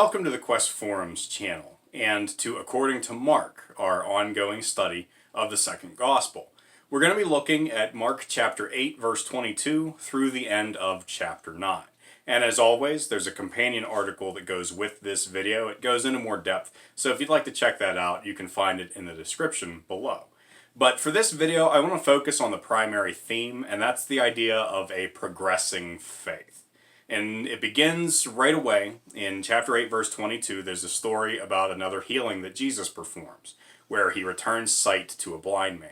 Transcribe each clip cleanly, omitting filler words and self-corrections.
Welcome to the Quest Forums channel and to According to Mark, our ongoing study of the second gospel. We're going to be looking at Mark chapter 8 verse 22 through the end of chapter 9. And as always, there's a companion article that goes with this video. It goes into more depth, so if you'd like to check that out, you can find it in the description below. But for this video, I want to focus on the primary theme, and that's the idea of a progressing faith. And it begins right away in chapter 8 verse 22. There's a story about another healing that Jesus performs, where he returns sight to a blind man.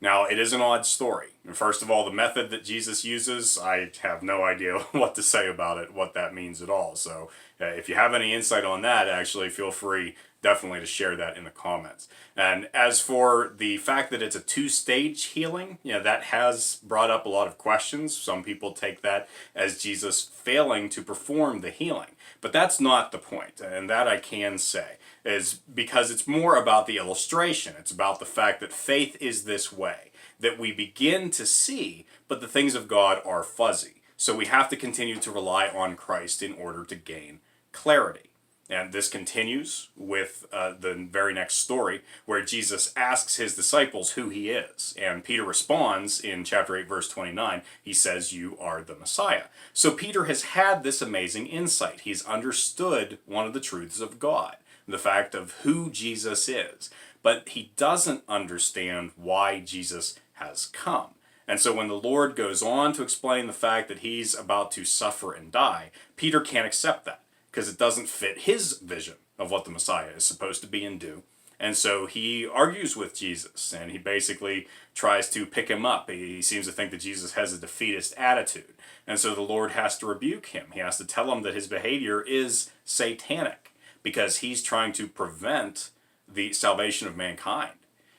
Now, it is an odd story. First of all, the method that Jesus uses, I have no idea what to say about it, what that means at all. So if you have any insight on that, actually feel free definitely to share that in the comments. And as for the fact that it's a two-stage healing, that has brought up a lot of questions. Some people take that as Jesus failing to perform the healing. But that's not the point, and that I can say, is because it's more about the illustration. It's about the fact that faith is this way, that we begin to see, but the things of God are fuzzy. So we have to continue to rely on Christ in order to gain clarity. And this continues with the very next story, where Jesus asks his disciples who he is. And Peter responds in chapter 8, verse 29. He says, "You are the Messiah." So Peter has had this amazing insight. He's understood one of the truths of God, the fact of who Jesus is. But he doesn't understand why Jesus has come. And so when the Lord goes on to explain the fact that he's about to suffer and die, Peter can't accept that, because it doesn't fit his vision of what the Messiah is supposed to be and do. And so he argues with Jesus, and he basically tries to pick him up. He seems to think that Jesus has a defeatist attitude. And so the Lord has to rebuke him. He has to tell him that his behavior is satanic, because he's trying to prevent the salvation of mankind.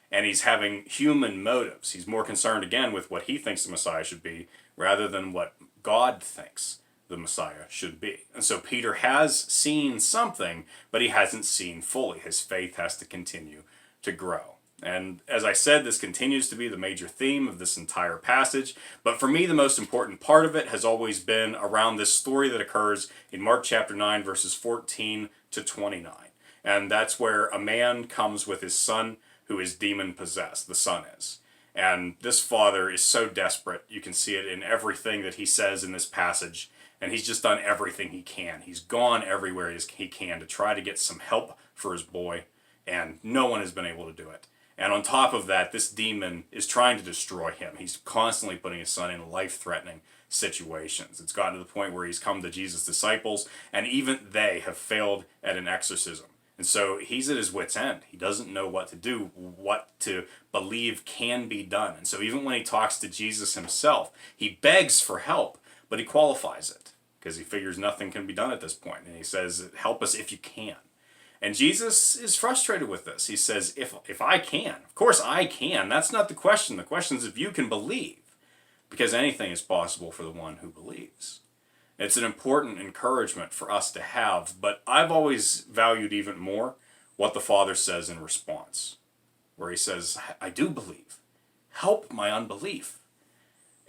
And he's having human motives. He's more concerned, again, with what he thinks the Messiah should be, rather than what God thinks the Messiah should be. And so Peter has seen something, but he hasn't seen fully. His faith has to continue to grow. And as I said, this continues to be the major theme of this entire passage. But for me, the most important part of it has always been around this story that occurs in Mark chapter 9, verses 14 to 29. And that's where a man comes with his son who is demon-possessed, the son is. And this father is so desperate. You can see it in everything that he says in this passage. And he's just done everything he can. He's gone everywhere he can to try to get some help for his boy, and no one has been able to do it. And on top of that, this demon is trying to destroy him. He's constantly putting his son in life-threatening situations. It's gotten to the point where he's come to Jesus' disciples, and even they have failed at an exorcism. And so he's at his wit's end. He doesn't know what to do, what to believe can be done. And so even when he talks to Jesus himself, he begs for help, but he qualifies it, because he figures nothing can be done at this point. And he says, "Help us if you can." And Jesus is frustrated with this. He says, if I can, of course I can. That's not the question. The question is if you can believe, because anything is possible for the one who believes. It's an important encouragement for us to have, but I've always valued even more what the Father says in response, where he says, "I do believe. Help my unbelief."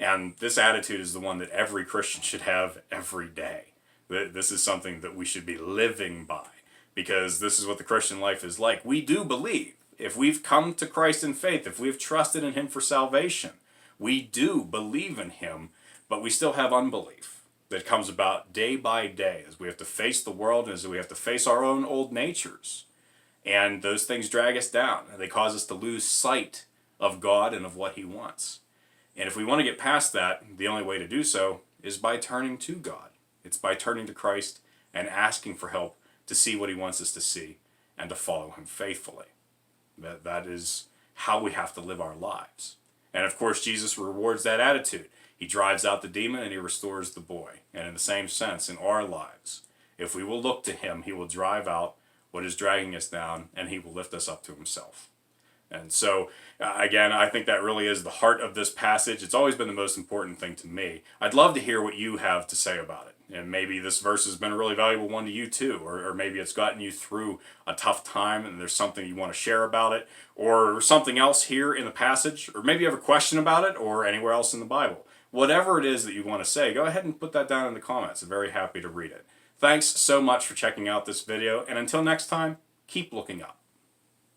And this attitude is the one that every Christian should have every day. This is something that we should be living by, because this is what the Christian life is like. We do believe. If we've come to Christ in faith, if we've trusted in him for salvation, we do believe in him, but we still have unbelief that comes about day by day as we have to face the world and as we have to face our own old natures. And those things drag us down, and they cause us to lose sight of God and of what he wants. And if we want to get past that, the only way to do so is by turning to God. It's by turning to Christ and asking for help to see what he wants us to see and to follow him faithfully. That is how we have to live our lives. And of course, Jesus rewards that attitude. He drives out the demon and he restores the boy. And in the same sense, in our lives, if we will look to him, he will drive out what is dragging us down, and he will lift us up to himself. And so, again, I think that really is the heart of this passage. It's always been the most important thing to me. I'd love to hear what you have to say about it. And maybe this verse has been a really valuable one to you too, or maybe it's gotten you through a tough time and there's something you want to share about it, or something else here in the passage, or maybe you have a question about it, or anywhere else in the Bible. Whatever it is that you want to say, go ahead and put that down in the comments. I'm very happy to read it. Thanks so much for checking out this video, and until next time, keep looking up.